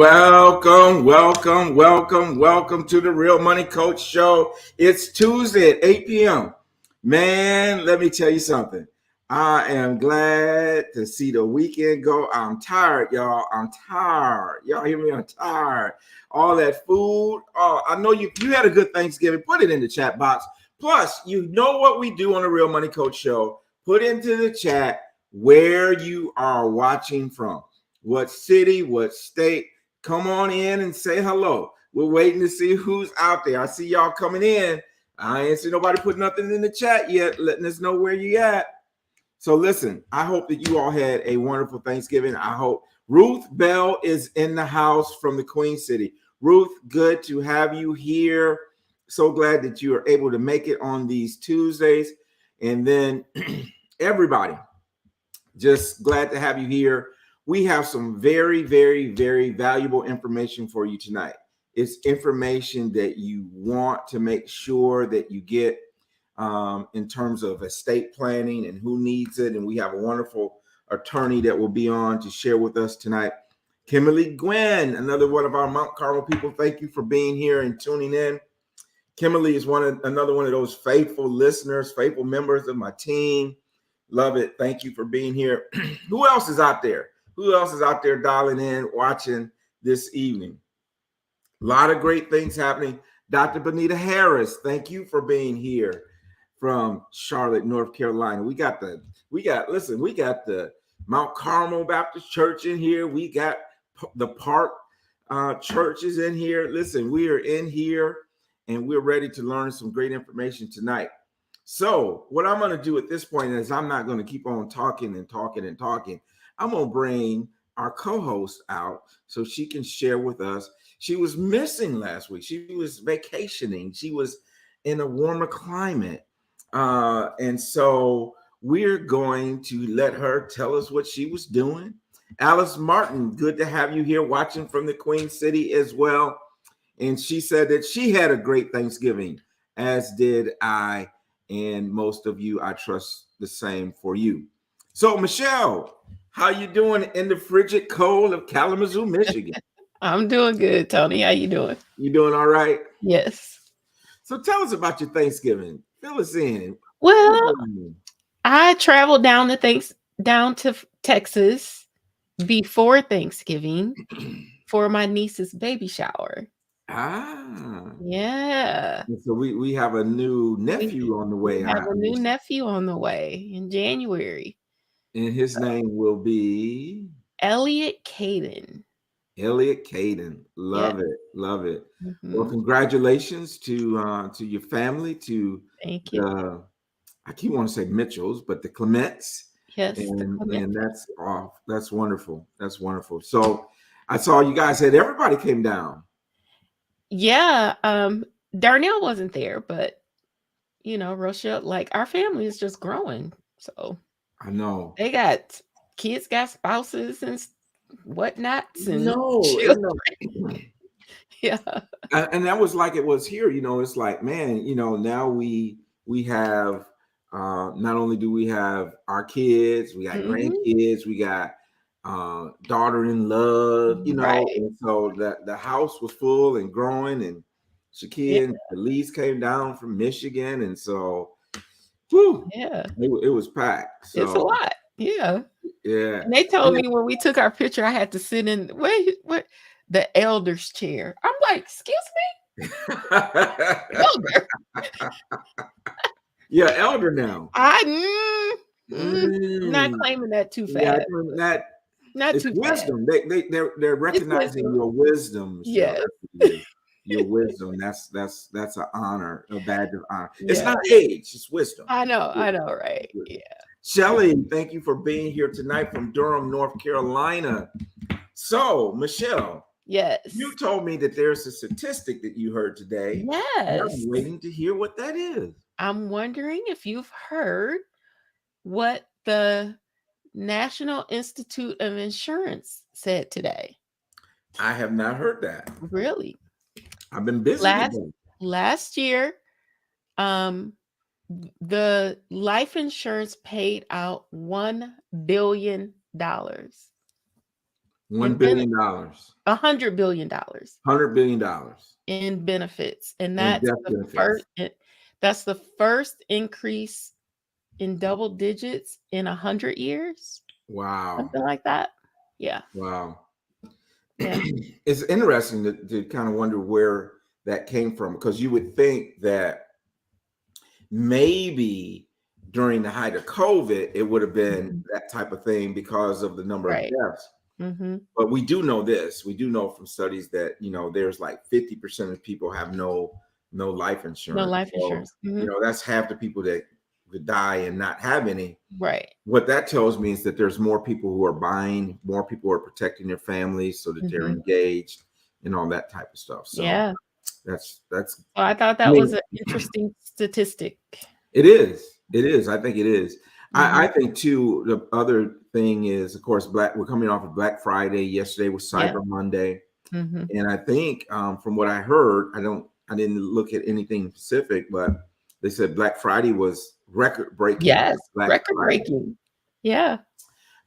Welcome to the Real Money Coach Show. It's Tuesday at 8 p.m. Man, let me tell you something. I am glad to see the weekend go. I'm tired, y'all. I'm tired. Y'all hear me? I'm tired. All that food. Oh, I know you had a good Thanksgiving. Put it in the chat box. Plus, you know what we do on the Real Money Coach Show. Put into the chat where you are watching from. What city, what state. Come on in and say hello. We're waiting to see who's out there. I see y'all coming in. I ain't see nobody put nothing in the chat yet, letting us know where you at. So listen, I hope that you all had a wonderful Thanksgiving. I hope Ruth Bell is in the house from the Queen City. Ruth, good to have you here. So glad that you are able to make it on these Tuesdays. And then everybody, just glad to have you here. We have some very, very, very valuable information for you tonight. It's information that you want to make sure that you get in terms of estate planning and who needs it. And we have a wonderful attorney that will be on to share with us tonight. Kimberly Gwynn, another one of our Mount Carmel people. Thank you for being here and tuning in. Kimberly is another one of those faithful listeners, faithful members of my team. Love it. Thank you for being here. Who else is out there? Who else is out there dialing in, watching this evening? A lot of great things happening. Dr. Benita Harris, thank you for being here from Charlotte, North Carolina. We got the Mount Carmel Baptist Church in here. We got the Park churches in here. Listen, we are in here and we're ready to learn some great information tonight. So what I'm going to do at this point is I'm not going to keep on talking. I'm going to bring our co-host out so she can share with us. She was missing last week. She was vacationing. She was in a warmer climate. And so we're going to let her tell us what she was doing. Alice Martin, good to have you here watching from the Queen City as well. And she said that she had a great Thanksgiving, as did I, and most of you. I trust the same for you. So, Michelle, how you doing in the frigid cold of Kalamazoo, Michigan? I'm doing good, Tony. How you doing? You doing all right? Yes. So tell us about your Thanksgiving. Fill us in. Well, I traveled down to Texas before Thanksgiving for my niece's baby shower. Yeah. So we have a new nephew on the way. We have a new nephew on the way in January. And his name will be Elliot Caden. Love it. Mm-hmm. Well, congratulations to your family, to thank you. I keep wanting to say Mitchells, but the Clements. Yes. And that's wonderful. That's wonderful. So I saw you guys said everybody came down. Yeah. Darnell wasn't there, but Rochelle, like our family is just growing. So I know they kids got spouses and whatnots and yeah. And that was like it was here. It's like, man, now we have not only do we have our kids, we got grandkids, we got daughter-in-law, right. And so the house was full and growing, and Shakia and Elise came down from Michigan, and so it was packed. So it's a lot. Yeah. And they told me when we took our picture, I had to sit in what the elder's chair. I'm like, excuse me? Elder. Yeah, elder now. Not claiming that too fast. Yeah, not too wisdom. Fast. They're recognizing your wisdom. Yes. Your wisdom. That's an honor, a badge of honor. Yeah. It's not age, it's wisdom. I know, right? Yeah. Shelley, thank you for being here tonight from Durham, North Carolina. So, Michelle. Yes. You told me that there's a statistic that you heard today. Yes. I'm waiting to hear what that is. I'm wondering if you've heard what the National Institute of Insurance said today. I have not heard that. Really? I've been busy. Last year, the life insurance paid out $1 billion. $1 billion. $100 billion $100 billion in benefits, and in death benefits. that's the first increase in double digits in 100 years. Wow. Something like that. Yeah. Wow. Yeah. It's interesting to kind of wonder where that came from, because you would think that maybe during the height of COVID, it would have been that type of thing because of the number of deaths. But we do know this. We do know from studies that, there's like 50% of people have no life insurance. No life insurance. That's half the people that could die and not have any. Right. What that tells me is that there's more people who are buying, more people who are protecting their families so that they're engaged and all that type of stuff. So yeah, that's. Well, I thought that was an interesting statistic. It is. I think it is. I think too, the other thing is, of course, we're coming off of Black Friday. Yesterday was Cyber Monday. And I think from what I heard, I didn't look at anything specific, but they said Black Friday was record breaking. Yes, record breaking. Yeah.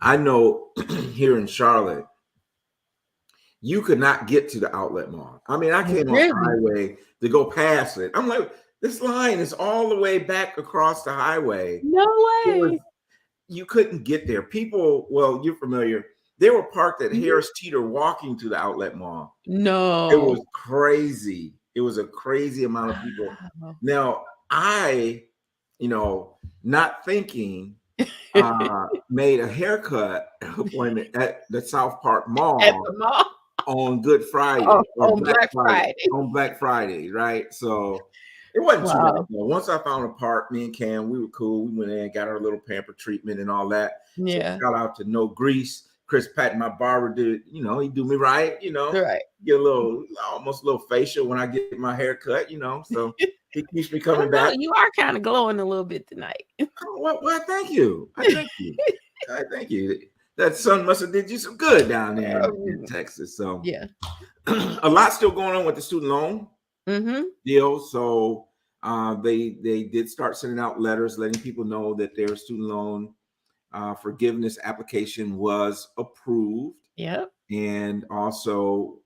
I know here in Charlotte, you could not get to the outlet mall. I mean, I came off the highway to go past it. I'm like, this line is all the way back across the highway. No way. You couldn't get there. People, well, you're familiar. They were parked at Harris Teeter walking to the outlet mall. No. It was crazy. It was a crazy amount of people. Now, I, not thinking, made a haircut appointment at the South Park Mall. At the mall? On Good Friday. On Black Friday. On Black Friday, right? So it wasn't too bad. Once I found a park, me and Cam, we were cool. We went in, got our little pamper treatment and all that. Yeah. So shout out to No Grease. Chris Patton, my barber, did, he do me right, Right. Get almost a little facial when I get my hair cut, so he keeps me coming back. You are kind of glowing a little bit tonight. Well, thank you. I thank you. That sun must have did you some good down there in Texas. So yeah, a lot still going on with the student loan deal. So they did start sending out letters letting people know that their student loan forgiveness application was approved. Yep. And also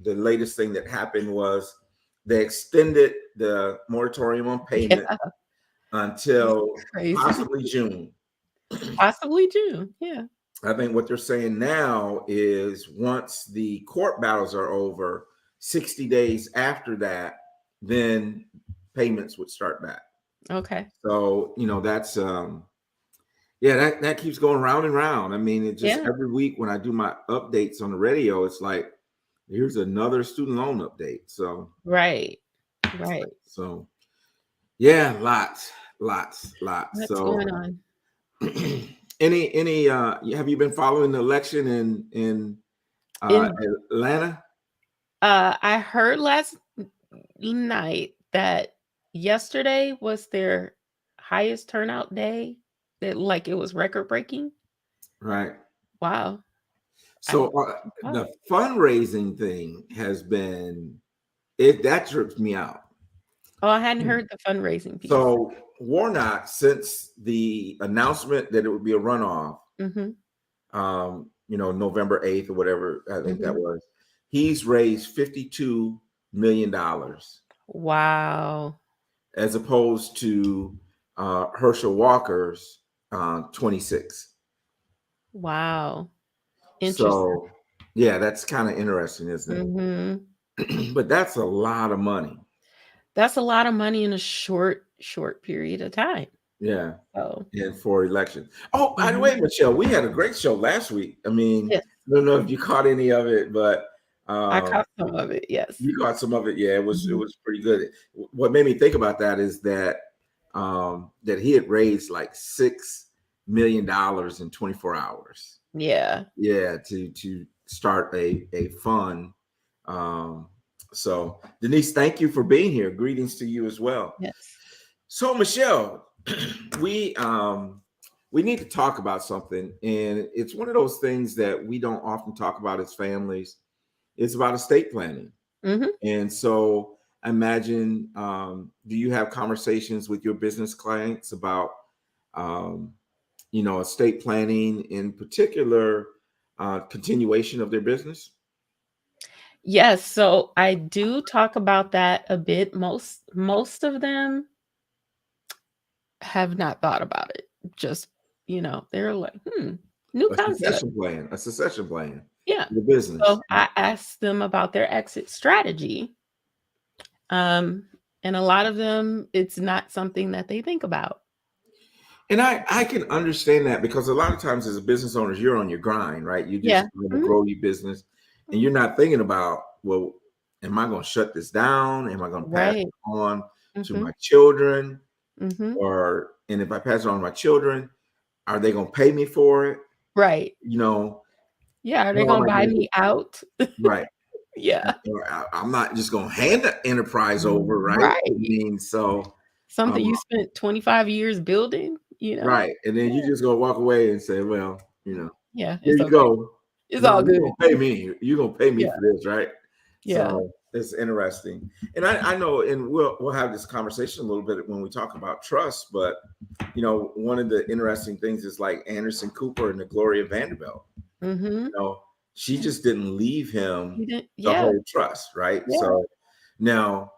the latest thing that happened was they extended the moratorium on payment until possibly June. Possibly June. Yeah. I think what they're saying now is once the court battles are over, 60 days after that, then payments would start back. Okay. So, that's, that keeps going round and round. I mean, it just every week when I do my updates on the radio, it's like, here's another student loan update. So, right. So, lots. What's going on? Any have you been following the election in Atlanta? I heard last night that yesterday was their highest turnout day, that like it was record breaking. Right. Wow. So the fundraising thing has been that trips me out. Oh, I hadn't heard the fundraising piece. So Warnock, since the announcement that it would be a runoff, November 8th or whatever, I think that was, he's raised $52 million. Wow. As opposed to Herschel Walker's 26. Wow. Interesting. So, that's kind of interesting, isn't it? But that's a lot of money. That's a lot of money in a short period of time. Yeah. Oh. And for election. Oh, by the way, Michelle, we had a great show last week. I mean, I don't know if you caught any of it, but I caught some of it. Yes. You caught some of it. Yeah, it was pretty good. What made me think about that is that that he had raised like $6 million in 24 hours. Yeah. Yeah, to start a fund. So Denise, thank you for being here. Greetings to you as well. Yes. So Michelle, we need to talk about something, and it's one of those things that we don't often talk about as families. It's about estate planning. And so I imagine, do you have conversations with your business clients about, estate planning, in particular, continuation of their business? Yes, so I do talk about that a bit. Most of them have not thought about it. Just, they're like, new A concept. succession plan Yeah. for the business. So I asked them about their exit strategy. And a lot of them, it's not something that they think about. And I can understand that, because a lot of times as a business owner, you're on your grind, right? You Yeah. just want to grow your business, and Mhm. you're not thinking about, well, am I going to shut this down? Am I going to pass Right. it on to Mhm. my children? Mhm. And if I pass it on to my children, are they going to pay me for it? Right. You know, Yeah, are they how am gonna I buy going to, me out? right? Yeah. I'm not just going to hand the enterprise over, right? I Right. mean, so, Something um, you spent 25 years building, you know? right. And then Yeah. you just going to walk away and say, well, Yeah, here it's you okay. go. It's No, all you're good. gonna pay me. You're gonna pay me Yeah. for this, right? Yeah. So it's interesting. And I know, and we'll have this conversation a little bit when we talk about trust, but one of the interesting things is like Anderson Cooper and the Gloria Vanderbilt. Mhm. You know, she just didn't leave him You did the yeah. whole trust, right? Yeah. So now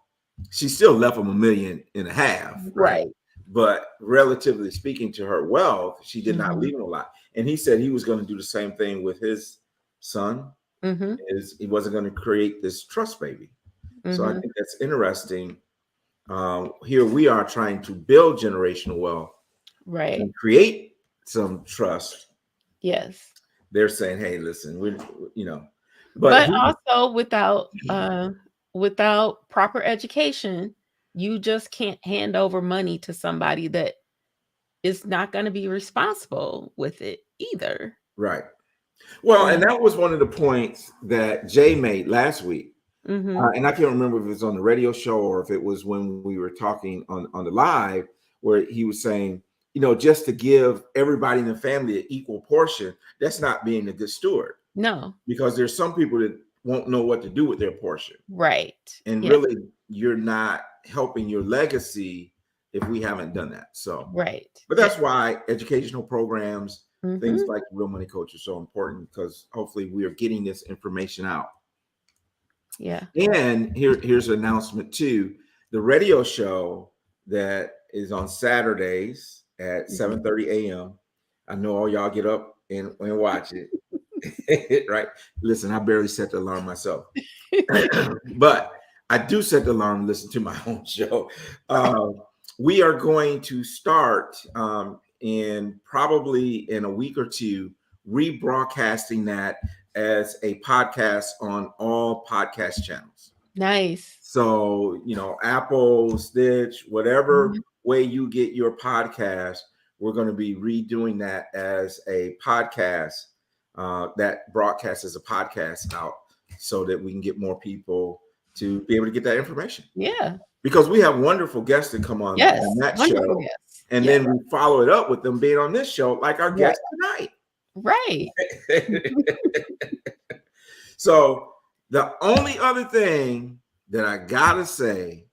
she still left him $1.5 million, right? Right. But relatively speaking to her wealth, she did not Mhm. leave him a lot. And he said he was going to do the same thing with his son. Mhm. Is he wasn't going to create this trust baby. So I Mhm. think that's interesting. Here we are trying to build generational wealth Right. and create some trust. Yes. They're saying, "Hey, listen, you know," but But also without proper education, you just can't hand over money to somebody that is not gonna be responsible with it either. right. Well, Yeah. and that was one of the points that Jay made last week. Mhm. And I can't remember if it was on the radio show or if it was when we were talking on the live, where he was saying, just to give everybody in the family an equal portion, that's not being a good steward, No. because there's some people that won't know what to do with their portion. Right. And Yeah. really, you're not helping your legacy if we haven't done that. So, Right. but Yeah. that's why educational programs, things Mhm. like Real Money Coach are so important, because hopefully we are getting this information out. Yeah. And here's an announcement too. The radio show that is on Saturdays at Mhm. 7:30 a.m. I know all y'all get up and watch it. Right? Listen, I barely set the alarm myself. But I do set the alarm to listen to my own show. We are going to start in probably in a week or two, rebroadcasting that as a podcast on all podcast channels. Nice. So, Apple, Stitch, whatever Mhm. way you get your podcast, we're going to be redoing that as a podcast, that broadcast as a podcast out, so that we can get more people to be able to get that information. Yeah. Because we have wonderful guests that come on Yes. that Wonderful show, guests. and Yeah. then we follow it up with them being on this show, like our Right. guest tonight. Right. So the only other thing that I gotta say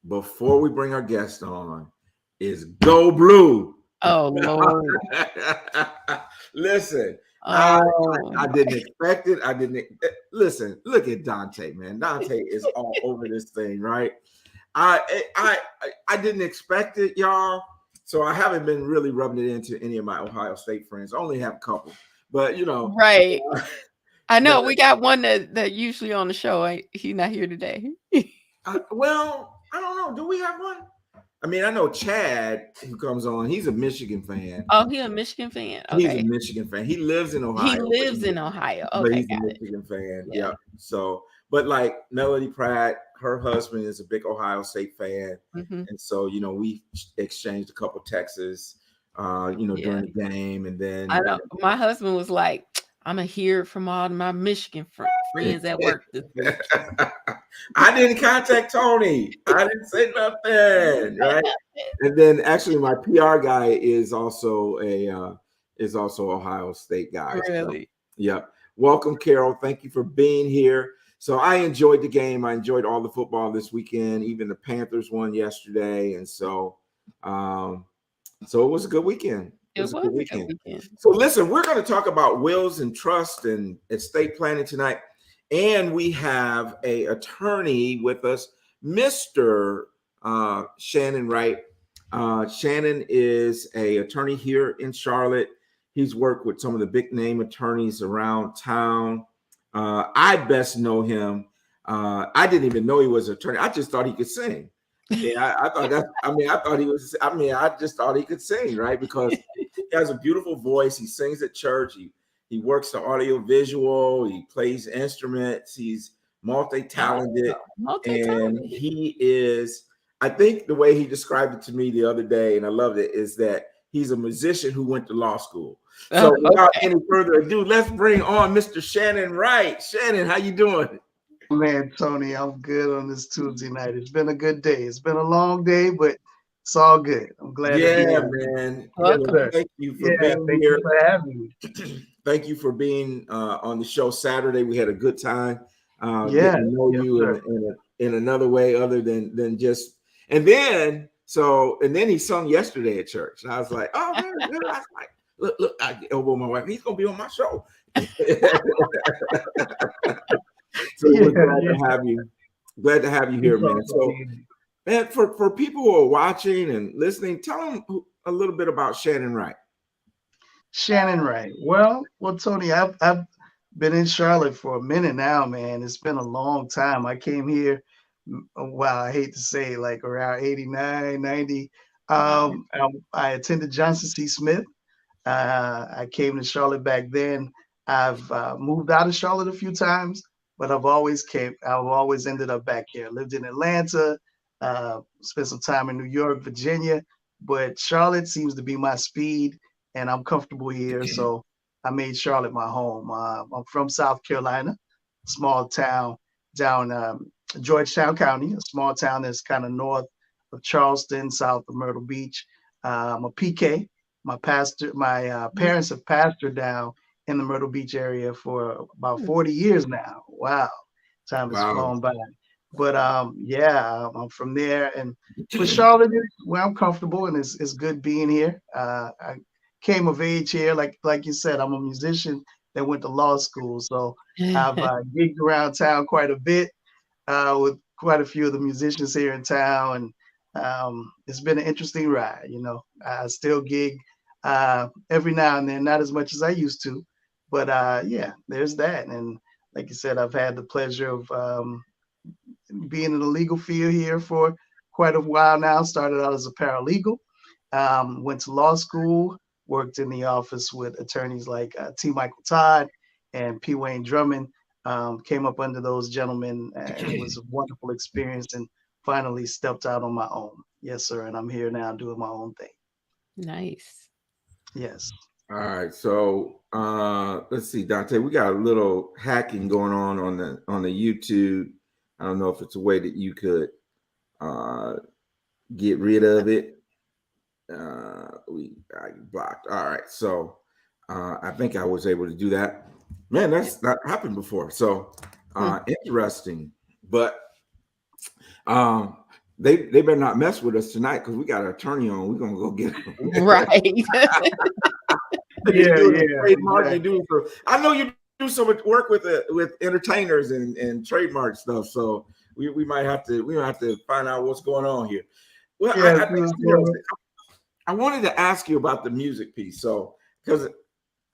before we bring our guest on is go blue. Oh, Lord. Listen, Oh. I didn't expect it. I didn't listen. Look at Dante, man. Dante is all over this thing, right? I didn't expect it, y'all. So I haven't been really rubbing it into any of my Ohio State friends. I only have a couple, but Right. I but know we got one that usually on the show. He not here today. well, I don't know. Do we have one? I mean, I know Chad, who comes on. He's a Michigan fan. Oh, he a Michigan fan? He's a Okay. Michigan fan. He lives in He Ohio, lives in Ohio. but Okay, he's a got it. Michigan fan. Yeah. Yeah. So, but like Melody Pratt, her husband is a big Ohio State fan, Mhm. and so we exchanged a couple texts, Yeah. during the game, and then I know my husband was like, "Imma hear from all my Michigan friends at work this week." I didn't contact Tony. I didn't say nothing, right? And then actually, my PR guy is also Ohio State guy. So, Really? yeah. Welcome, Carol. Thank you for being here. So I enjoyed the game. I enjoyed all the football this weekend. Even the Panthers won yesterday, and so it was a good weekend. It It was a good was a good weekend. weekend. So listen, we're going to talk about wills and trust and estate planning tonight. And we have a attorney with us, Mr. Shannon Wright. Shannon is a attorney here in Charlotte. He's worked with some of the big name attorneys around town. I best know him. I didn't even know he was an attorney. I just thought he could sing. Yeah, I thought that. I thought he was. I just thought he could sing, right? Because he has a beautiful voice. He sings at church. He works the audio visual. He plays instruments. He's multi-talented, Oh, and multi-talented. he is. I think the way he described it to me the other day, and I loved it, is that he's a musician who went to law school. So, Oh, without okay. any further ado, let's bring on Mr. Shannon Wright. Shannon, how you doing? Oh man, Tony, I'm good on this Tuesday night. It's been a good day. It's been a long day, but it's all good. I'm glad to be Yeah, here. man. Yes, Welcome. sir. Thank you for Yeah, being thank here. you for having me. Thank you for being on the show Saturday. We had a good time Yeah, getting to know yes, you sir. in another way other than just. And then he sung yesterday at church. And I was like, oh man, I was like, look, I elbow my wife. He's gonna be on my show. So we're glad Yeah. to have you. Glad to have you here, It's man. awesome So, being here. man, for people who are watching and listening, tell them a little bit about Shannon Wright. Shannon Wright. Well, Tony, I've been in Charlotte for a minute now, man. It's been a long time. I came here, wow, I hate to say, like around 89, 90. Wow. I attended Johnson C. Smith. I came to Charlotte back then. I've moved out of Charlotte a few times, but I've always ended up back here. Lived in Atlanta, spent some time in New York, Virginia, but Charlotte seems to be my speed, and I'm comfortable here. So I made Charlotte my home. I'm from South Carolina, small town down Georgetown County, a small town that's kind of north of Charleston, south of Myrtle Beach. I'm a PK. My parents have pastored down in the Myrtle Beach area for about 40 years now. Wow, time has Wow. flown by. But yeah, I'm from there, but Charlotte is where I'm comfortable, and it's good being here. I came of age here, like you said. I'm a musician that went to law school, so I've gigged around town quite a bit with quite a few of the musicians here in town, and it's been an interesting ride. I still gig every now and then, not as much as I used to, but yeah, there's that. And like you said, I've had the pleasure of being in the legal field here for quite a while now. Started out as a paralegal, went to law school, worked in the office with attorneys like T. Michael Todd and P. Wayne Drummond. Came up under those gentlemen, and it was a wonderful experience. And finally stepped out on my own. Yes, sir. And I'm here now doing my own thing. Nice. Yes. All right, so let's see, Dante. We got a little hacking going on the YouTube. I don't know if it's a way that you could get rid of it. I blocked. All right, so I think I was able to do that. Man, that's not happened before. So interesting, but they better not mess with us tonight because we got an attorney on. We're gonna go get him. Right. Yeah. Trademark Exactly. you do. So I know you do so much work with entertainers and trademark stuff. So we might have to find out what's going on here. Well, Yeah. I wanted to ask you about the music piece. So because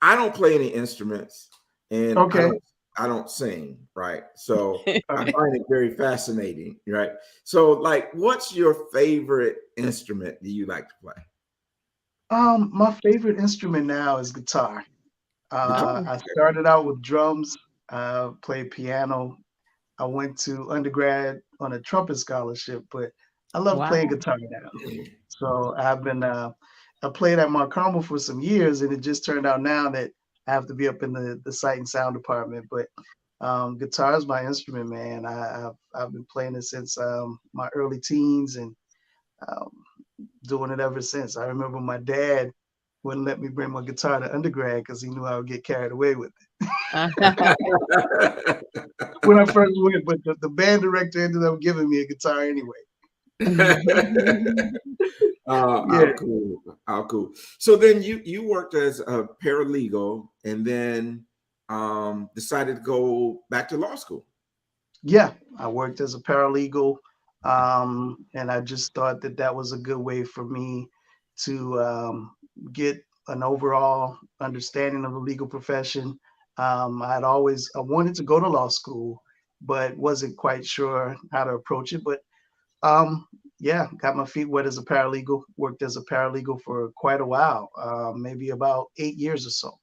I don't play any instruments and Okay. I don't sing, right? So I find it very fascinating, right? So like, what's your favorite instrument that you like to play? My favorite instrument now is guitar. I started out with drums, played piano. I went to undergrad on a trumpet scholarship, but I love playing Wow. guitar now. So I played at Mount Carmel for some years, and it just turned out now that I have to be up in the sight and sound department. But guitar is my instrument, man. I've been playing it since my early teens, and um, doing it ever since. I remember my dad wouldn't let me bring my guitar to undergrad because he knew I would get carried away with it when I first went. But the band director ended up giving me a guitar anyway. Yeah. How cool. How cool. So then you worked as a paralegal and then decided to go back to law school. Yeah, I worked as a paralegal, and I just thought that that was a good way for me to get an overall understanding of the legal profession. I wanted to go to law school, but wasn't quite sure how to approach it. But um, yeah, got my feet wet as a paralegal. Worked as a paralegal for quite a while, maybe about 8 years or so.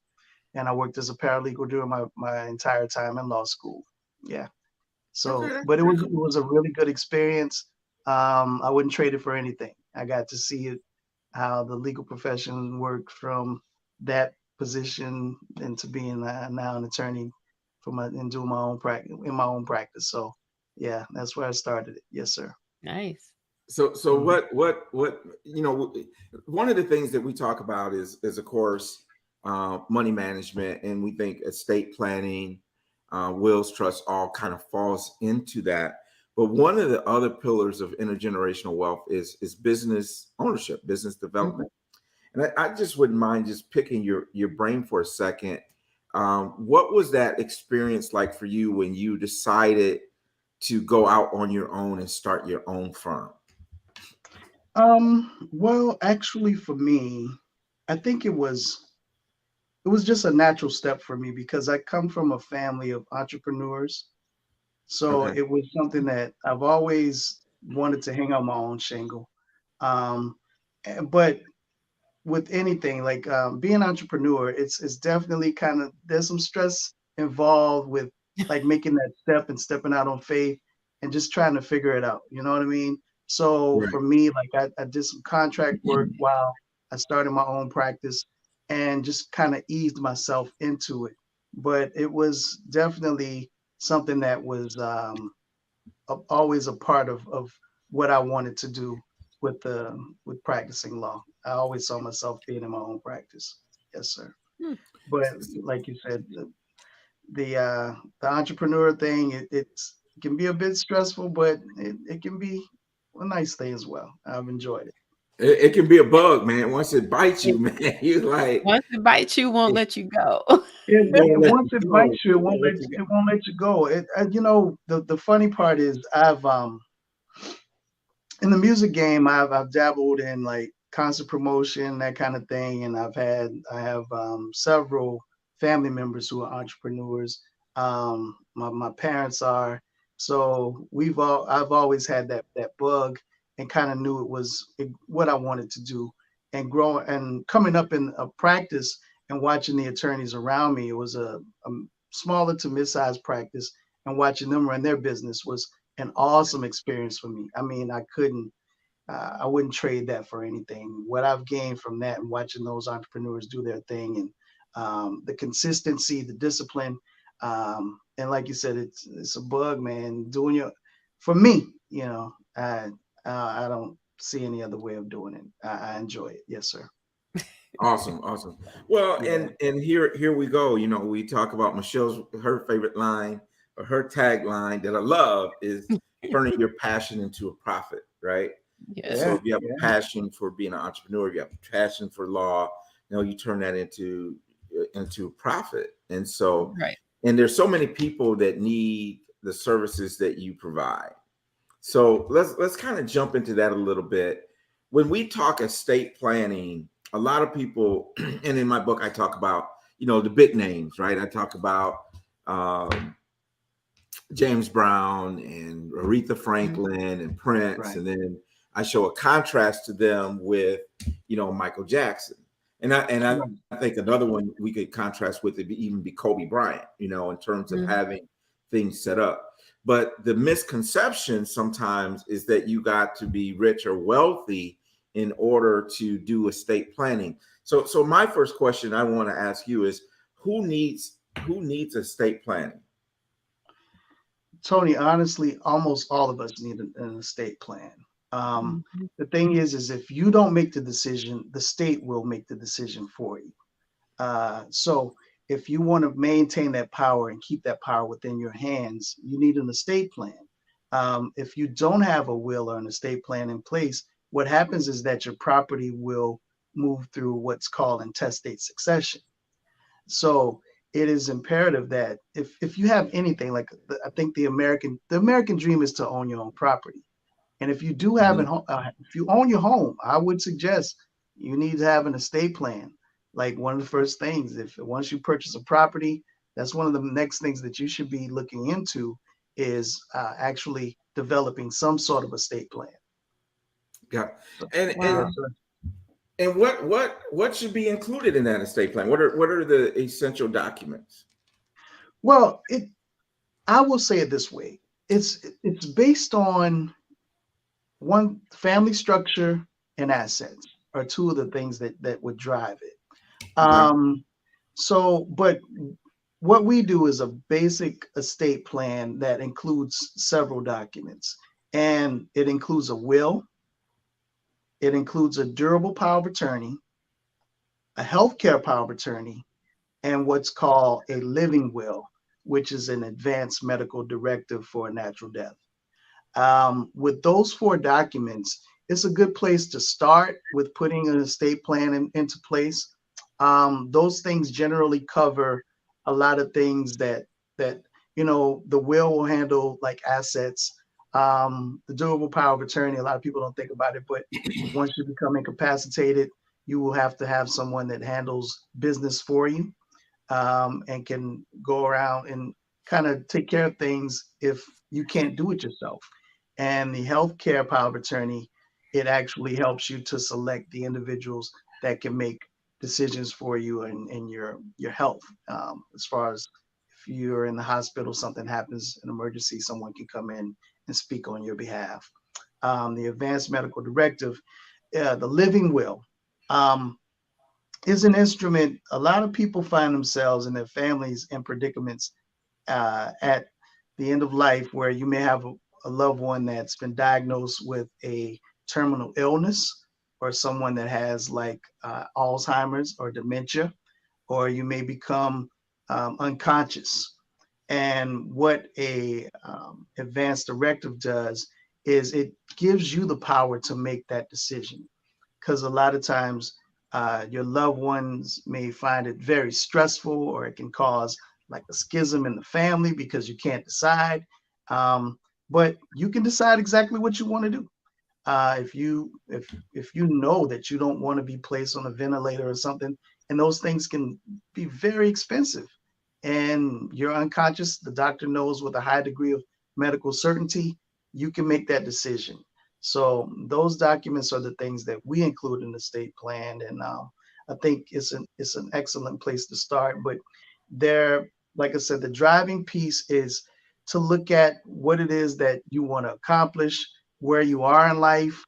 And I worked as a paralegal during my entire time in law school. Yeah. Okay, So, that's but it pretty was cool. it was a really good experience. I wouldn't trade it for anything. I got to see it, how the legal profession worked from that position into being now an attorney for my and doing my own practice in my own practice. So, yeah, that's where I started it. Yes, sir. Nice. So Mhm. what one of the things that we talk about is of course money management, and we think estate planning, wills, trust, all kind of falls into that. But one of the other pillars of intergenerational wealth is business ownership, business Mhm. development. And I just wouldn't mind just picking your brain for a second. What was that experience like for you when you decided to go out on your own and start your own firm? Well, actually, for me, I think it was just a natural step for me because I come from a family of entrepreneurs. So Okay. it was something that I've always wanted to hang on my own shingle. Um, but with anything like being an entrepreneur, it's definitely kind of there's some stress involved with like making that step and stepping out on faith and just trying to figure it out. You know what I mean? So Right. for me, like I did some contract work while I started my own practice and just kind of eased myself into it. But it was definitely something that was always a part of what I wanted to do with practicing law. I always saw myself being in my own practice. Yes, sir. Hmm. But like you said, the entrepreneur thing, it can be a bit stressful, but it can be a nice thing as well. I've enjoyed it. It can be a bug, man. Once it bites you, man, you like Once it bites you, won't let you go. it won't let Once you it go. bites you, It won't let you it won't let you go. The funny part is I've in the music game, I've dabbled in like concert promotion, that kind of thing, and I have several family members who are entrepreneurs. My parents are, so I've always had that bug, and kind of knew what I wanted to do, and growing and coming up in a practice and watching the attorneys around me. It was a smaller to mid-sized practice, and watching them run their business was an awesome experience for me. I mean, I wouldn't trade that for anything. What I've gained from that and watching those entrepreneurs do their thing and the consistency, the discipline, and like you said, it's a bug, man. For me, I don't see any other way of doing it. I enjoy it. Yes, sir. awesome, awesome. Well, Yeah. and here we go. We talk about Michelle's her favorite line or her tagline that I love is turning your passion into a profit, right? And so Yeah. if you have a Yeah. passion for being an entrepreneur, if you have a passion for law, you turn that into a profit. And so, Right. and there's so many people that need the services that you provide. So let's kind of jump into that a little bit. When we talk estate planning, a lot of people, and in my book I talk about the big names, right? I talk about um, James Brown and Aretha Mhm. Franklin and Prince, Right. and then I show a contrast to them with Michael Jackson, and I Right. think another one we could contrast with it even be Kobe Bryant, in terms of Mhm. having things set up. But the misconception sometimes is that you got to be rich or wealthy in order to do estate planning. So my first question I want to ask you is who needs estate planning? Tony, honestly, almost all of us need an estate plan. Um, Mhm. the thing is if you don't make the decision, the state will make the decision for you. So if you want to maintain that power and keep that power within your hands, you need an estate plan. If you don't have a will or an estate plan in place, what happens is that your property will move through what's called intestate succession. So it is imperative that if you have anything like I think the American dream is to own your own property. And if you do have if you own your home, I would suggest you need to have an estate plan. Like one of the first things, if once you purchase a property, that's one of the next things that you should be looking into is actually developing some sort of estate plan. Yeah. So, And yes, Wow. sir. and what should be included in that estate plan? What are the essential documents? Well, I will say it this way. It's based on one family structure and assets are two of the things that would drive it. Okay. But what we do is a basic estate plan that includes several documents, and it includes a will, it includes a durable power of attorney, a healthcare power of attorney, and what's called a living will, which is an advanced medical directive for a natural death. With those four documents, it's a good place to start with putting an estate plan into place. Those things generally cover a lot of things that the will handle like assets. The durable power of attorney. A lot of people don't think about it, but once you become incapacitated, you will have to have someone that handles business for you and can go around and kind of take care of things if you can't do it yourself. And the healthcare power of attorney, it actually helps you to select the individuals that can make decisions for you and your health. As far as if you're in the hospital, something happens, an emergency, someone can come in and speak on your behalf. The advanced medical directive, the living will. Um, is an instrument. A lot of people find themselves and their families in predicaments at the end of life where you may have a loved one that's been diagnosed with a terminal illness or someone that has like Alzheimer's or dementia, or you may become unconscious. And what a advanced directive does is it gives you the power to make that decision because a lot of times your loved ones may find it very stressful or it can cause like a schism in the family because you can't decide. Um, but you can decide exactly what you want to do. If you know that you don't want to be placed on a ventilator or something, and those things can be very expensive, and you're unconscious, the doctor knows with a high degree of medical certainty, you can make that decision. So those documents are the things that we include in the state plan, and I think it's an excellent place to start. But there, like I said, the driving piece is to look at what it is that you want to accomplish, where you are in life.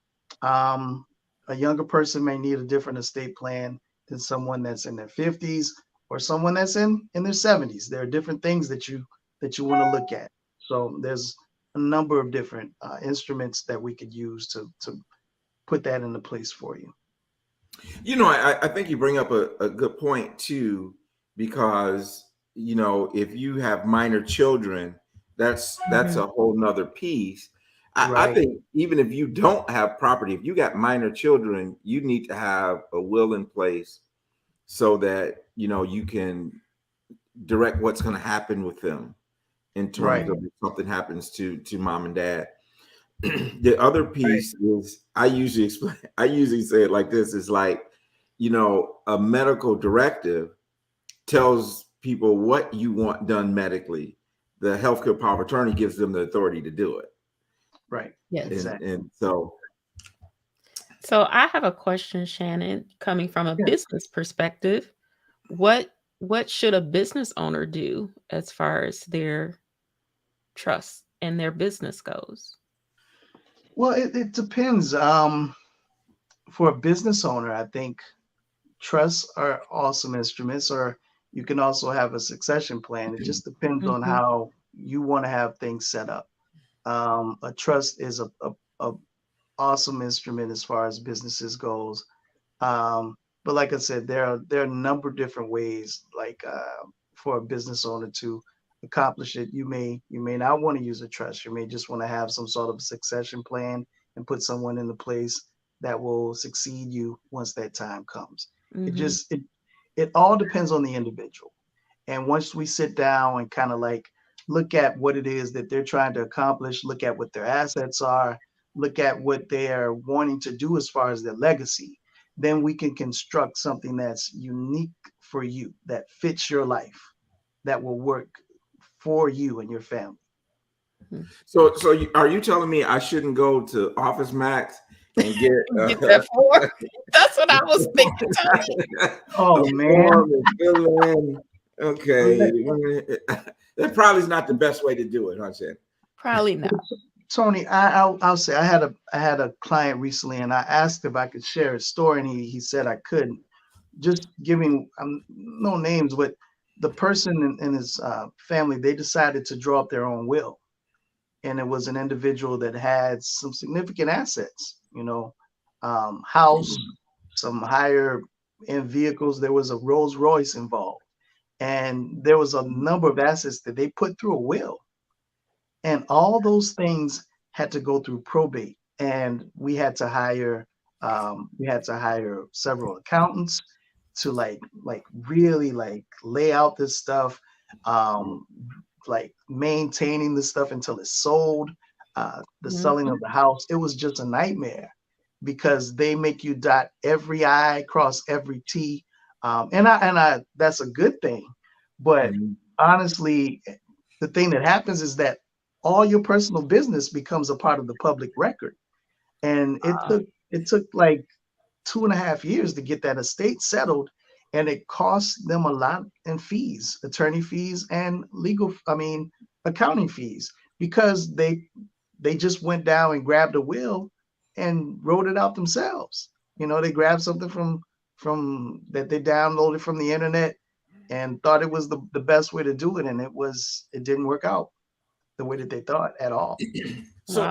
Um, a younger person may need a different estate plan than someone that's in their 50s or someone that's in their 70s. There are different things that you want to look at. So there's a number of different instruments that we could use to put that into place for you. I think you bring up a good point too, because if you have minor children, that's Mhm. a whole nother piece. I Right, think even if you don't have property, if you got minor children, you need to have a will in place so that you can direct what's going to happen with them in terms right, of if something happens to mom and dad. The other right, piece is I usually say it like this is like, a medical directive tells people what you want done medically. The healthcare power of attorney gives them the authority to do it. right. Yes. Exactly. And so So I have a question, Shannon, coming from a Yeah. business perspective. What should a business owner do as far as their trust and their business goes? Well, it depends. For a business owner, I think trusts are awesome instruments, or you can also have a succession plan. It just depends on Mhm. how you want to have things set up. A trust is a awesome instrument as far as businesses goes. But like I said, there are a number of different ways, like for a business owner to accomplish it, you may not want to use a trust. You may just want to have some sort of succession plan and put someone in the place that will succeed you once that time comes. It Mm-hmm. just it all depends on the individual. And once we sit down and kind of like look at what it is that they're trying to accomplish, look at what their assets are, look at what they're wanting to do as far as their legacy, then we can construct something that's unique for you, that fits your life, that will work for you and your family. Are you telling me I shouldn't go to Office Max and get Get that form. That's what I was thinking, Tony. Oh a man. form and fill in? Okay, that probably is not the best way to do it, huh, Shannon? Probably not. Tony, I'll say I had a client recently, and I asked if I could share his story, and he said I couldn't. Just giving no names, but the person in his family, they decided to draw up their own will, and it was an individual that had some significant assets, house, some higher end vehicles. There was a Rolls Royce involved, and there was a number of assets that they put through a will, and all those things had to go through probate, and we had to hire several accountants to like really like lay out this stuff, um like maintaining the stuff until it's sold, the selling Mm-hmm. of the house. It was just a nightmare because they make you dot every I, cross every T. And I that's a good thing. But Mhm. honestly, the thing that happens is that all your personal business becomes a part of the public record. And it took like 2.5 years to get that estate settled, and it cost them a lot in fees, attorney fees, and accounting fees, because they just went down and grabbed a will and wrote it out themselves. They grabbed something from that they downloaded from the internet and thought it was the best way to do it, and it didn't work out the way that they thought at all. So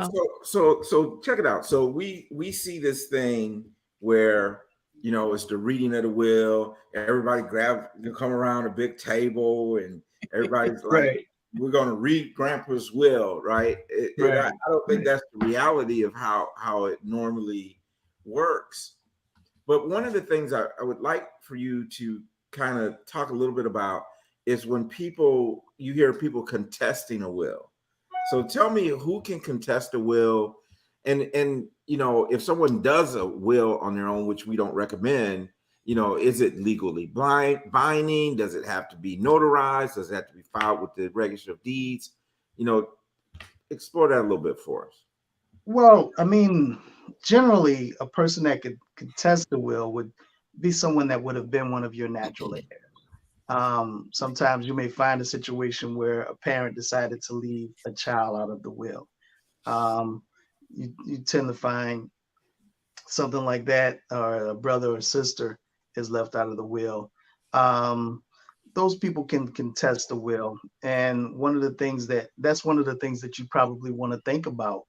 Wow. so check it out. So we see this thing where it's the reading of the will. Everybody come around a big table, and everybody's like, Right, "We're going to read Grandpa's will," right? I right, don't think right. that's the reality of how it normally works. But one of the things I would like for you to kind of talk a little bit about is when you hear people contesting a will. So tell me, who can contest a will, and if someone does a will on their own, which we don't recommend, is it legally binding? Does it have to be notarized? Does it have to be filed with the Register of Deeds? You know, explore that a little bit for us. Well, generally, a person that could contest the will would be someone that would have been one of your natural heirs. Sometimes you may find a situation where a parent decided to leave a child out of the will. Um, you tend to find something like that, or a brother or sister is left out of the will. Um, those people can contest the will, and that's one of the things that you probably want to think about,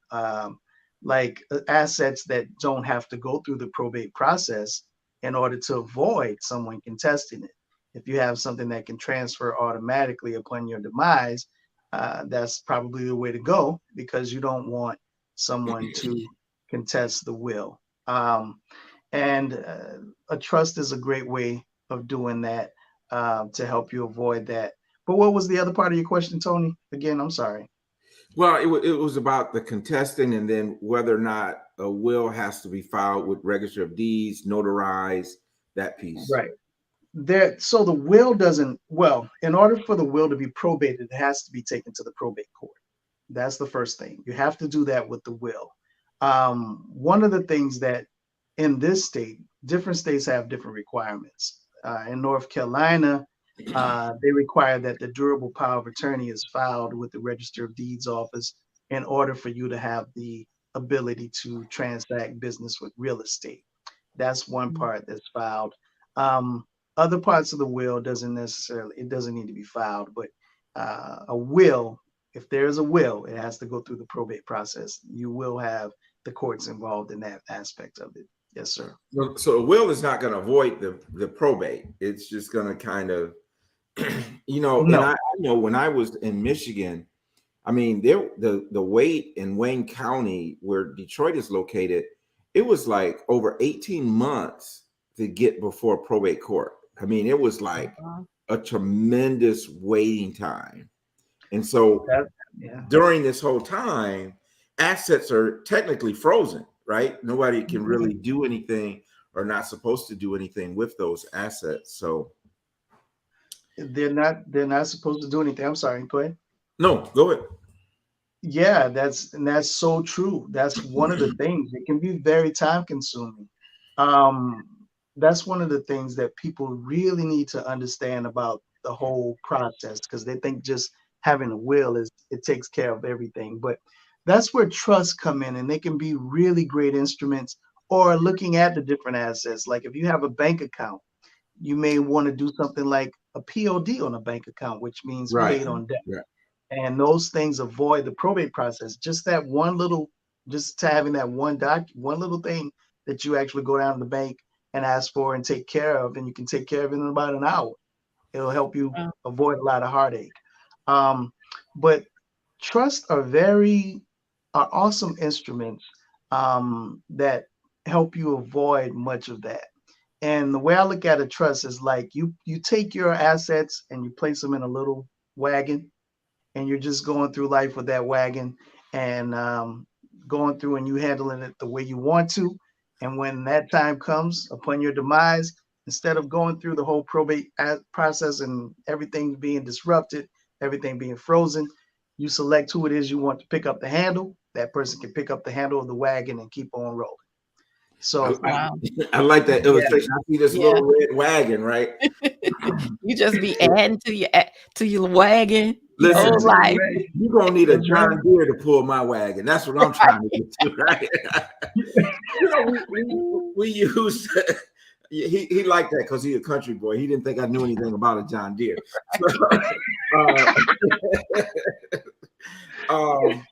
like assets that don't have to go through the probate process in order to avoid someone contesting it. If you have something that can transfer automatically upon your demise, that's probably the way to go, because you don't want someone to contest the will. And a trust is a great way of doing that, to help you avoid that. But what was the other part of your question, Tony? Again, I'm sorry. Well, it was about the contesting, and then whether or not a will has to be filed with Register of Deeds, notarized, that piece. Right. So the will doesn't, well, in order for the will to be probated, it has to be taken to the probate court. That's the first thing. You have to do that with the will. One of the things that in this state, different states have different requirements. In North Carolina, they require that the durable power of attorney is filed with the Register of Deeds office in order for you to have the ability to transact business with real estate. That's one part that's filed. Um, Other parts of the will it doesn't need to be filed, but a will, if there is a will, it has to go through the probate process. You will have the courts involved in that aspect of it. Yes, sir. So a will is not going to avoid the probate. It's just going to kind of And No, I know when I was in Michigan, I mean, the wait in Wayne County, where Detroit is located, it was like over 18 months to get before probate court. I mean, it was like Uh, a tremendous waiting time. And so that yeah. during this whole time, assets are technically frozen, right? Nobody can Mhm. really do anything or not supposed to do anything with those assets. So They're not supposed to do anything. I'm sorry, go ahead. no, go ahead. Yeah, that's so true. That's one of the things. It can be very time consuming. Um, that's one of the things that people really need to understand about the whole process because they think just having a will is it takes care of everything. But that's where trusts come in and they can be really great instruments or looking at the different assets. Like if you have a bank account, you may want to do something like a POD on a bank account, which means Right. paid on debt, Right. and those things avoid the probate process. Just that one little, just to having that one little thing that you actually go down to the bank and ask for and take care of, and you can take care of it in about an hour. It'll help you uh, avoid a lot of heartache. Um, but trusts are awesome instruments that help you avoid much of that. And the way I look at a trust is like you take your assets and you place them in a little wagon and you're just going through life with that wagon and going through and you handling it the way you want to. And when that time comes upon your demise, instead of going through the whole probate process and everything being disrupted, everything being frozen, you select who it is you want to pick up the handle. That person can pick up the handle of the wagon and keep on rolling. I, So, I, wow. I like that yeah, illustration. I see this Yeah. little red wagon, right? You just be adding to your wagon your add Listen, whole to the life. wagon. you're gonna need a That's right. John Deere to pull my wagon. That's what I'm trying to get to, right? We use he liked that because he's a country boy. He didn't think I knew anything about a John Deere. So, uh, um,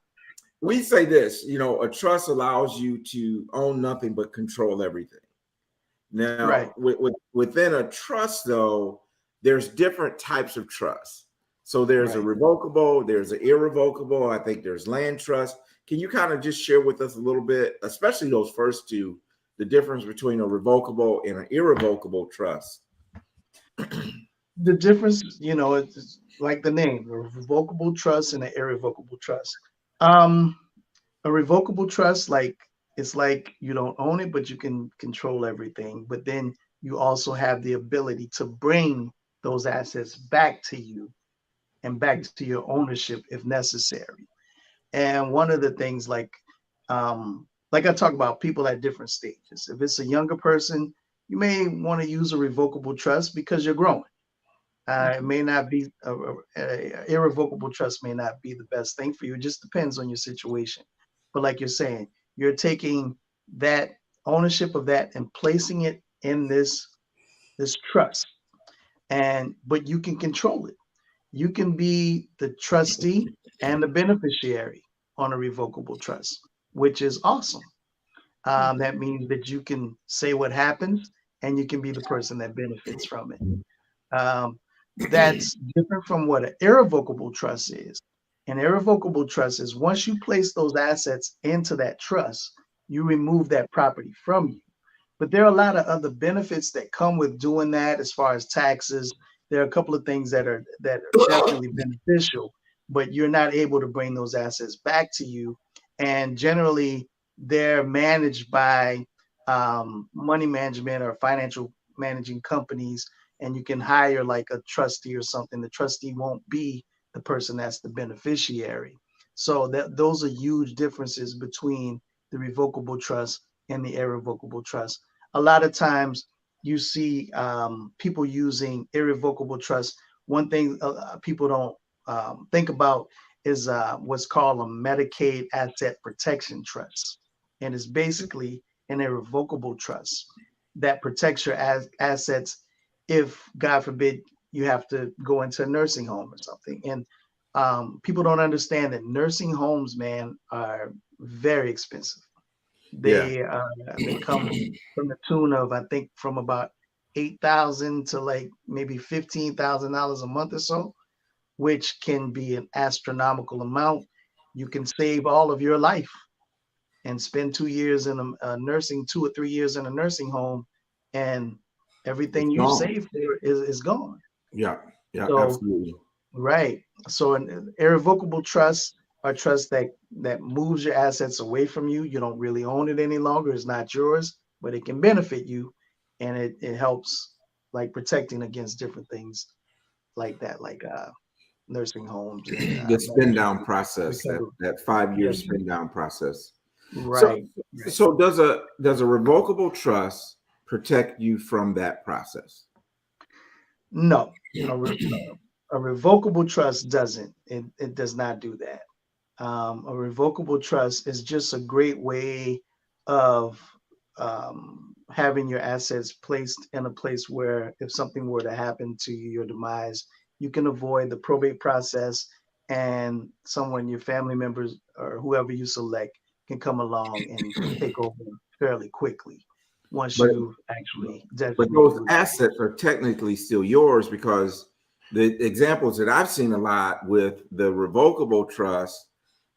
we say this, a trust allows you to own nothing but control everything. Now, Right, within a trust, though, there's different types of trust. So there's a right. revocable, there's an irrevocable. I think there's land trust. Can you kind of just share with us a little bit, especially those first two, the difference between a revocable and an irrevocable trust? The difference, it's like the name, a revocable trust and an irrevocable trust. Um, a revocable trust, like it's like you don't own it, but you can control everything. But then you also have the ability to bring those assets back to you and back to your ownership if necessary. And one of the things, like I talk about people at different stages. If it's a younger person, you may want to use a revocable trust because you're growing. It may not be irrevocable trust may not be the best thing for you. It just depends on your situation. But like you're saying, you're taking that ownership of that and placing it in this trust, and but you can control it. You can be the trustee and the beneficiary on a revocable trust, which is awesome. That means that you can say what happens, and you can be the person that benefits from it. Um, that's different from what an irrevocable trust is. An irrevocable trust is once you place those assets into that trust, you remove that property from you. But there are a lot of other benefits that come with doing that as far as taxes. There are a couple of things that are definitely beneficial, but you're not able to bring those assets back to you. And generally, they're managed by money management or financial managing companies, and you can hire like a trustee or something. The trustee won't be the person that's the beneficiary. So those are huge differences between the revocable trust and the irrevocable trust. A lot of times you see people using irrevocable trust. One thing people don't think about is what's called a Medicaid asset protection trust. And it's basically an irrevocable trust that protects your assets if, God forbid, you have to go into a nursing home or something. And people don't understand that nursing homes, man, are very expensive. Yeah. They come from the tune of, I think, from about $8,000 to like maybe $15,000 a month or so, which can be an astronomical amount. You can save all of your life and spend 2 years in a nursing, 2 or 3 years in a nursing home, and everything It's you gone. saved there is gone. Yeah, yeah, So, absolutely. right. So an irrevocable trust are trusts that moves your assets away from you. You don't really own it any longer. It's not yours, but it can benefit you, and it helps like protecting against different things like that, like nursing homes and The spin down Medicaid process, that recovery. 5 year Yes, spin down process. So, right, right. so does a revocable trust protect you from that process? No, a revocable trust doesn't. It does not do that. A revocable trust is just a great way of having your assets placed in a place where if something were to happen to you, your demise, you can avoid the probate process, and someone, your family members or whoever you select, can come along and take over fairly quickly once But you've actually but designated those who that is. assets are technically still yours, because the examples that I've seen a lot with the revocable trust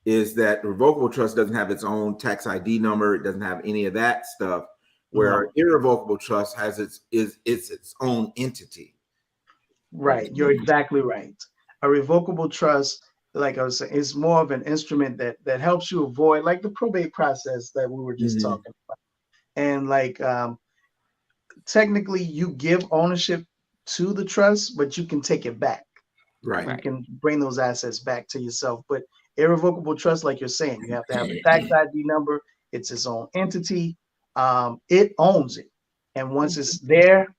is that revocable trust doesn't have its own tax ID number. It doesn't have any of that stuff. Where No, irrevocable trust has its own entity. right. You're exactly right. A revocable trust, like I was saying, is more of an instrument that helps you avoid like the probate process that we were just Mhm. talking. And like technically you give ownership to the trust, but you can take it back. Right. You Right. can bring those assets back to yourself. But irrevocable trust, like you're saying, you have to have a tax ID number. It's its own entity. It owns it. And once Mhm. it's there,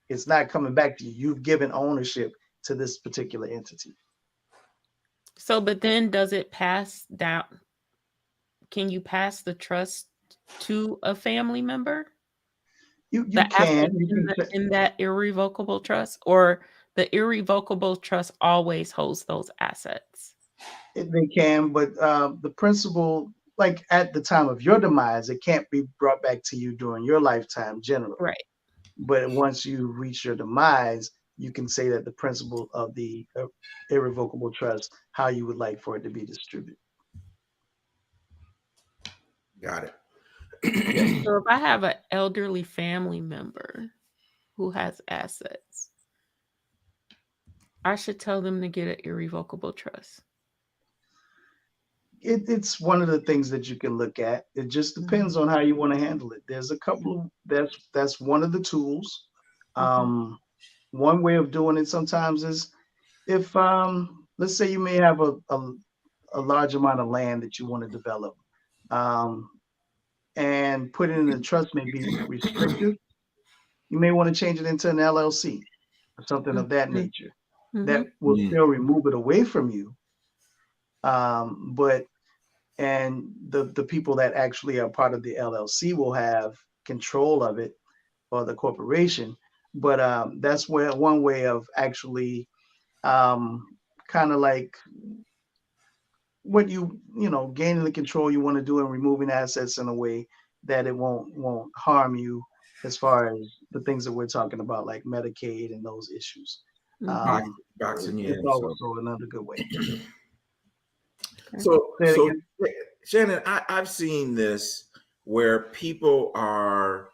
it's not coming back to you. You've given ownership to this particular entity. So, but then does it pass down? Can you pass the trust to a family member? You The can assets you in can in that irrevocable trust, or the irrevocable trust always holds those assets? they can, but the principle, like at the time of your demise, it can't be brought back to you during your lifetime generally. Right. But once you reach your demise, you can say that the principle of the irrevocable trust, how you would like for it to be distributed. Got Yes. it. So if I have an elderly family member who has assets, I should tell them to get an irrevocable trust. It's one of the things that you can look at. It just depends Mhm. on how you want to handle it. There's a couple of that's one of the tools. Mhm. Um, one way of doing it sometimes is if let's say you may have a large amount of land that you want to develop, um, and put it in a trust may be restrictive. You may want to change it into an LLC or something of that Mhm. nature. That Mhm. will still remove it away from you, but and the people that actually are part of the LLC will have control of it, or the corporation. But that's where one way of actually um, kind of like what gaining the control you want to do and removing assets in a way that it won't harm you as far as the things that we're talking about like Medicaid and those issues. Mhm. Box, um, boxing it's in. So, also another good way. Okay. Say it so again. Shannon, I've seen this where people are.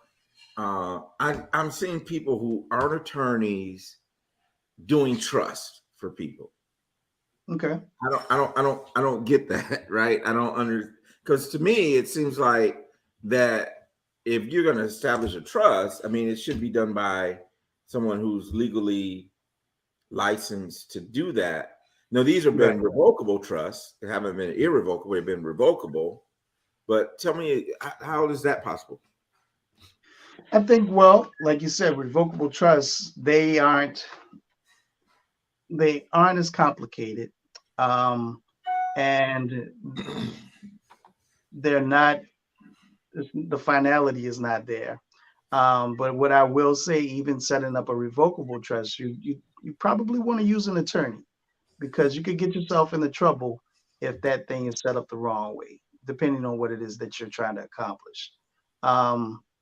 I'm seeing people who aren't attorneys doing trust for people. Okay. I don't get that. Right. I don't under because to me it seems like that if you're going to establish a trust, I mean, it should be done by someone who's legally licensed to do that. Now, these have Right. been revocable trusts. They haven't been irrevocable. They've been revocable. But tell me, how is that possible? I think, well, like you said, revocable trusts, they aren't as complicated. Um, and they're not, the finality is not there. But what I will say, even setting up a revocable trust, you probably want to use an attorney, because you could get yourself into trouble if that thing is set up the wrong way, depending on what it is that you're trying to accomplish.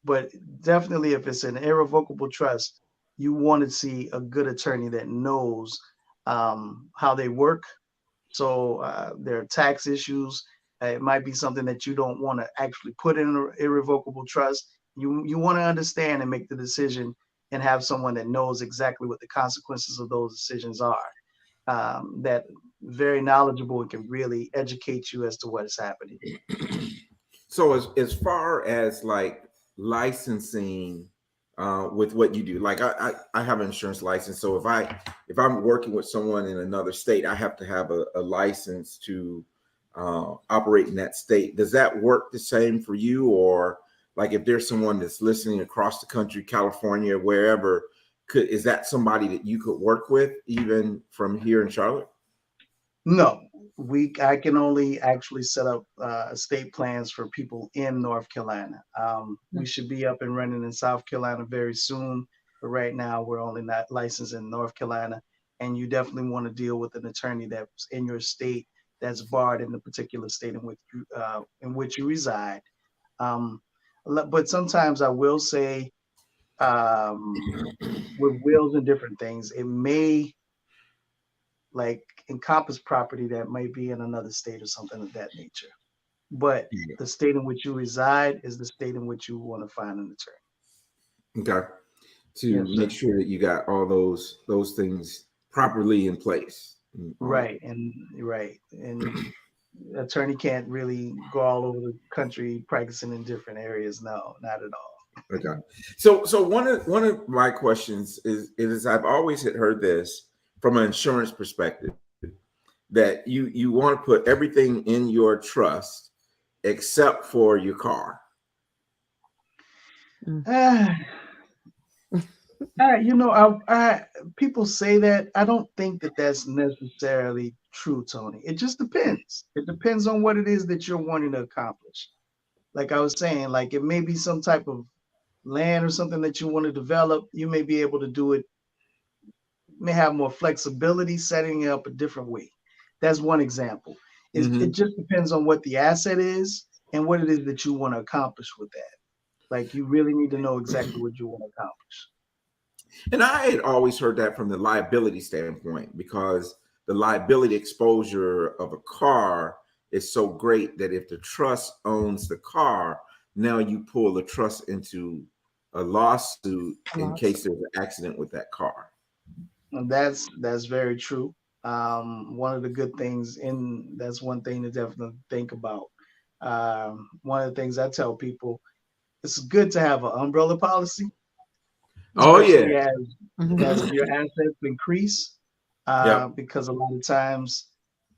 But definitely, if it's an irrevocable trust, you want to see a good attorney that knows how they work. So there are tax issues. It might be something that you don't want to actually put in an irrevocable trust. You want to understand and make the decision and have someone that knows exactly what the consequences of those decisions are. That very knowledgeable and can really educate you as to what is happening. So as far as like licensing with what you do, like I have an insurance license. So if I'm working with someone in another state, I have to have a license to operate in that state. Does that work the same for you? Or like if there's someone that's listening across the country, California, wherever, is that somebody that you could work with even from here in Charlotte? No, I can only actually set up estate plans for people in North Carolina. We should be up and running in South Carolina very soon, but right now we're only not licensed in North Carolina. And you definitely want to deal with an attorney that's in your state that's barred in the particular state in which you reside. Um, but sometimes I will say, with wills and different things, it may like encompass property that might be in another state or something of that nature. But the state in which you reside is the state in which you want to find an attorney. Okay. To Yes, sir. make sure that you got all those things properly in place. Right. And attorney can't really go all over the country practicing in different areas. No, not at all. Okay. So one of my questions is I've always had heard this from an insurance perspective that you want to put everything in your trust except for your car. People say that. I don't think that that's necessarily true, Tony. It just depends. It depends on what it is that you're wanting to accomplish. Like I was saying, like it may be some type of land or something that you want to develop. You may be able to do it, may have more flexibility setting it up a different way. That's one example. It just depends on what the asset is and what it is that you want to accomplish with that. Like you really need to know exactly what you want to accomplish. And I had always heard that from the liability standpoint, because the liability exposure of a car is so great that if the trust owns the car, now you pull the trust into a lawsuit in case there's an accident with that car. And that's very true. One of the good things, and that's one thing to definitely think about. One of the things I tell people, it's good to have an umbrella policy, especially as your assets increase, because a lot of times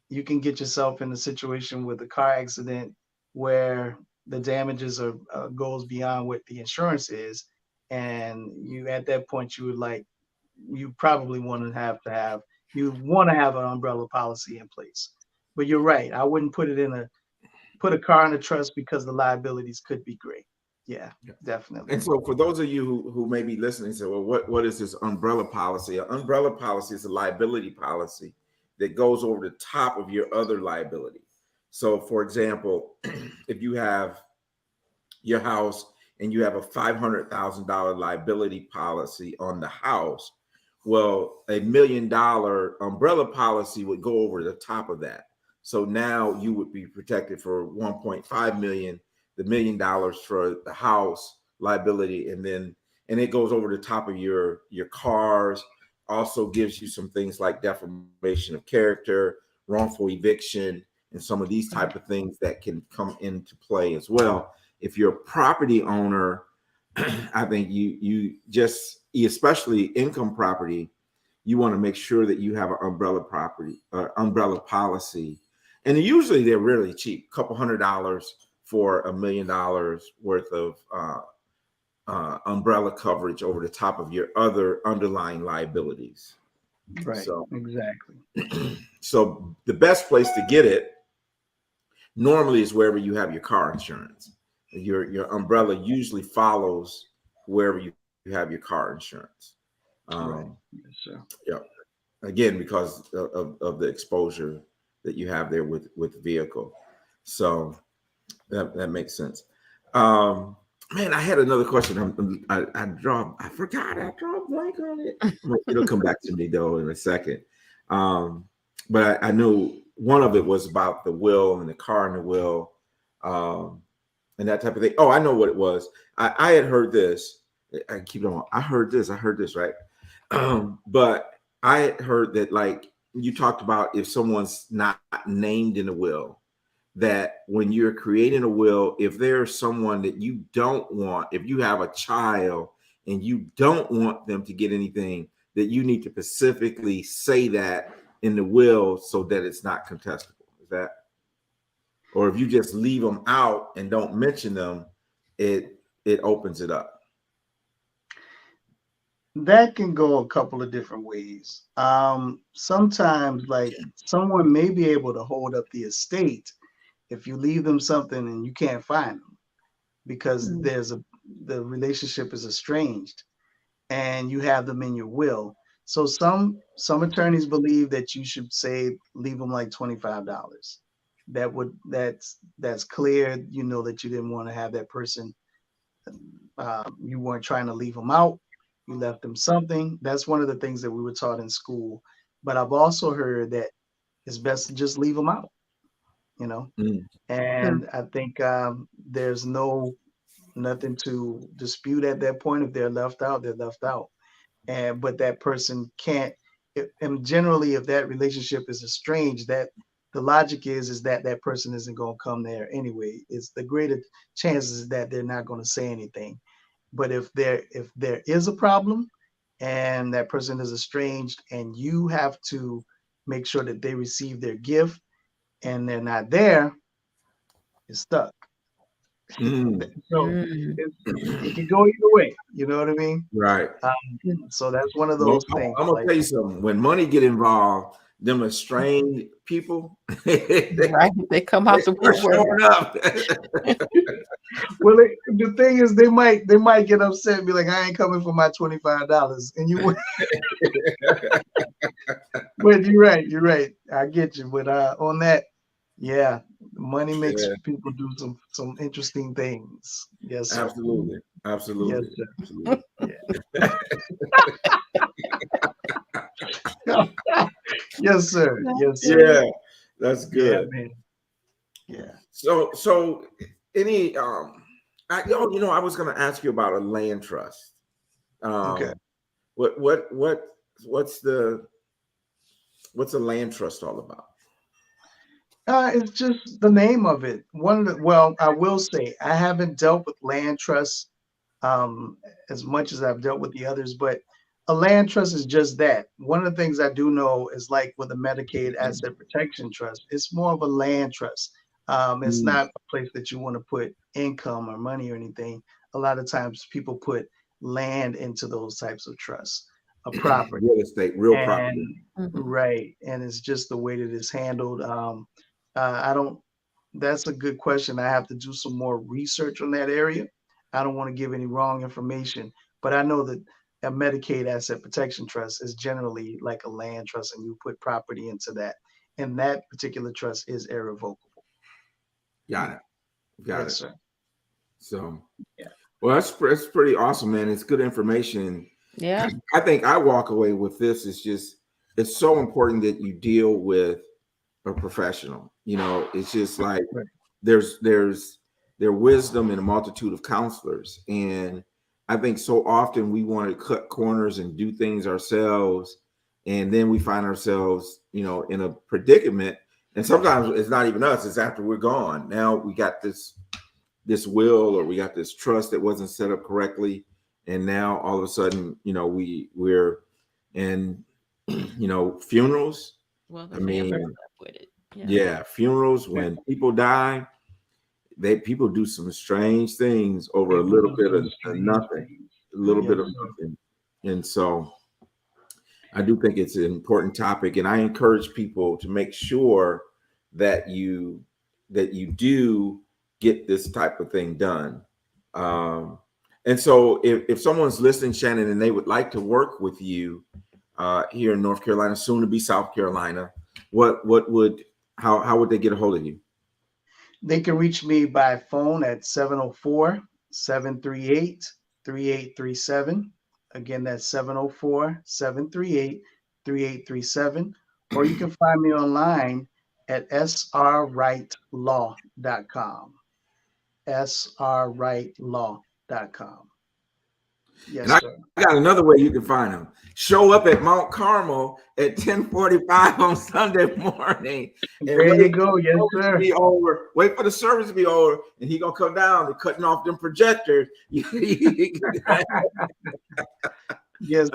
you can get yourself in a situation with a car accident where the damages are goes beyond what the insurance is, and you at that point you probably want to have an umbrella policy in place. But you're right. I wouldn't put a car in a trust because the liabilities could be great. Yeah, definitely. And so for those of you who may be listening, say, well, what is this umbrella policy? An umbrella policy is a liability policy that goes over the top of your other liability. So for example, if you have your house and you have a $500,000 liability policy on the house, well, $1 million umbrella policy would go over the top of that. So now you would be protected for 1.5 million, the $1 million for the house liability, and it goes over the top of your cars. Also gives you some things like defamation of character, wrongful eviction, and some of these type of things that can come into play as well. If you're a property owner, I think you just, especially income property, you want to make sure that you have an umbrella policy. And usually they're really cheap, a couple $100 for $1 million worth of umbrella coverage over the top of your other underlying liabilities. Right. So exactly. So the best place to get it normally is wherever you have your car insurance. Your umbrella usually follows wherever you have your car insurance. Right. Yes, sir. Yeah. Again, because of the exposure that you have there with the vehicle. So that makes sense. Man, I had another question. I forgot. I draw a blank on it. It'll come back to me though in a second. Um, but I knew one of it was about the will and the car and the will, and that type of thing. Oh, I know what it was. I had heard this. I keep on. I heard this. Right. But I had heard that, like you talked about, if someone's not named in a will, that when you're creating a will, if there's someone that you don't want, if you have a child and you don't want them to get anything, that you need to specifically say that in the will so that it's not contestable. Is that, or if you just leave them out and don't mention them, it opens it up? That can go a couple of different ways. Sometimes, like, someone may be able to hold up the estate if you leave them something and you can't find them because the relationship is estranged and you have them in your will. So some attorneys believe that you should say leave them like $25. That's clear. You know that you didn't want to have that person. You weren't trying to leave them out. You left them something. That's one of the things that we were taught in school. But I've also heard that it's best to just leave them out. You know, and I think there's nothing to dispute at that point. If they're left out, they're left out. And but that person can't. And generally, if that relationship is estranged, that the logic is that that person isn't going to come there anyway. It's the greater chances that they're not going to say anything. But if there is a problem, and that person is estranged, and you have to make sure that they receive their gift, and they're not there, it's stuck. So it can go either way. You know what I mean? Right. So that's one of Well, those things. I'm gonna Like, tell you something. When money get involved, them estranged people, Right. They come out the start woodwork. showing up. well, the thing is, they might get upset and be like, "I ain't coming for my $25," and you would. But you're right. I get you. But on that, yeah, money makes Yeah, people do some interesting things. Yes, sir. absolutely, Yes, absolutely, sir. absolutely. Yes, sir. Yes, sir. Yeah, that's Yeah, good. man. Yeah. So any I was gonna ask you about a land trust. Okay. What's a land trust all about? It's just the name of it. Well, I will say I haven't dealt with land trusts um, as much as I've dealt with the others, but a land trust is just that. One of the things I do know is like with a Medicaid asset protection trust, it's more of a land trust. It's Mm, not a place that you want to put income or money or anything. A lot of times people put land into those types of trusts, a property. real estate, real And property. right, and it's just the way that it's handled. I don't. That's a good question. I have to do some more research on that area. I don't want to give any wrong information, but I know that a Medicaid asset protection trust is generally like a land trust, and you put property into that, and that particular trust is irrevocable. Got it. Got Yes, it. sir. So, Yeah. well, that's pretty awesome, man. It's good information. Yeah. I think I walk away with this. It's so important that you deal with a professional. It's just like Right. there's wisdom in a multitude of counselors, and I think so often we want to cut corners and do things ourselves, and then we find ourselves, in a predicament. And sometimes it's not even us; it's after we're gone. Now we got this will, or we got this trust that wasn't set up correctly, and now all of a sudden, we're in, funerals. Well, the I family's mean, left with it. Yeah. yeah, funerals, when people die, people do some strange things over a People little do bit some of strange nothing, things. a little Yes, bit of sir. nothing. And so I do think it's an important topic, and I encourage people to make sure that you do get this type of thing done. Um, and so if someone's listening, Shannon, and they would like to work with you here in North Carolina, soon to be South Carolina, how would they get a hold of you? They can reach me by phone at 704 704-738-3837. Again, that's 704-738-3837. Or you can find me online at srwrightlaw.com. srwrightlaw.com. Yes, And sir. I got another way you can find him. Show up at Mount Carmel at 10:45 on Sunday morning. And There you go. Yes, sir. Be over. Wait for the service to be over, and he gonna come down and cutting off them projectors. Yes,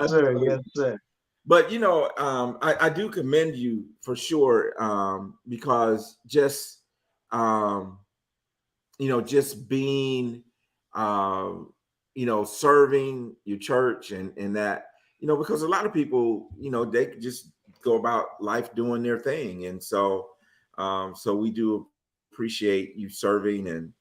sir. Yes, sir. But I do commend you for sure, because just just being serving your church and that, because a lot of people, they could just go about life doing their thing. And so we do appreciate you serving and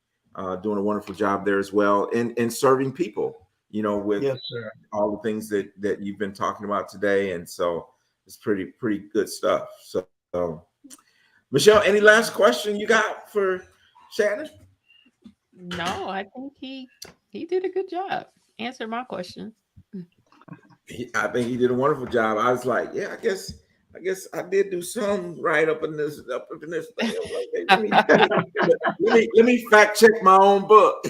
doing a wonderful job there as well. And serving people, with Yes, sir. all the things that you've been talking about today. And so it's pretty good stuff. So Michelle, any last question you got for Shannon? No, I think he did a good job. Answered my question. I think he did a wonderful job. I was like, yeah, I guess I did do some right up in this thing. Like, let me fact check my own book.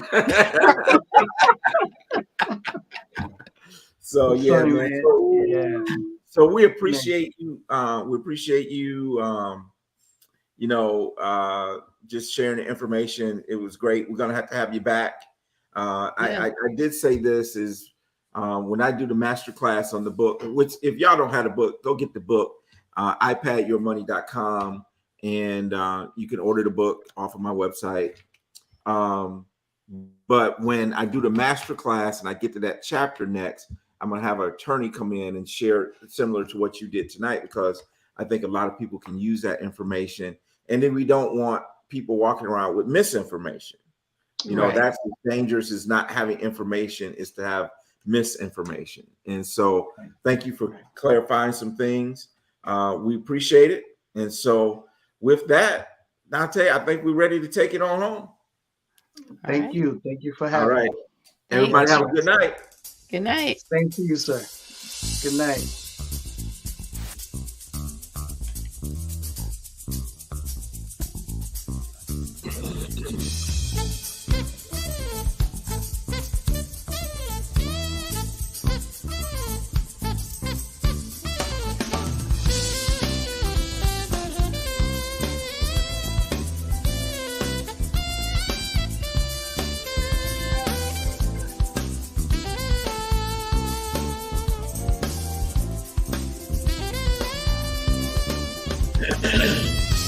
So yeah, man. So we appreciate you. We appreciate you. Just sharing the information. It was great. We're gonna have to have you back. I did say this is when I do the master class on the book, which if y'all don't have the book, go get the book, ipadyourmoney.com, and you can order the book off of my website. But when I do the master class and I get to that chapter next, I'm gonna have an attorney come in and share similar to what you did tonight, because I think a lot of people can use that information. And then we don't want people walking around with misinformation. Right. That's as dangerous as not having information is to have misinformation. And so thank you for clarifying some things. We appreciate it. And so with that, Dante, I think we're ready to take it on home. Thank you. Thank you for having me. All right. Everybody have a good night. Good night. Thank you, sir. Good night.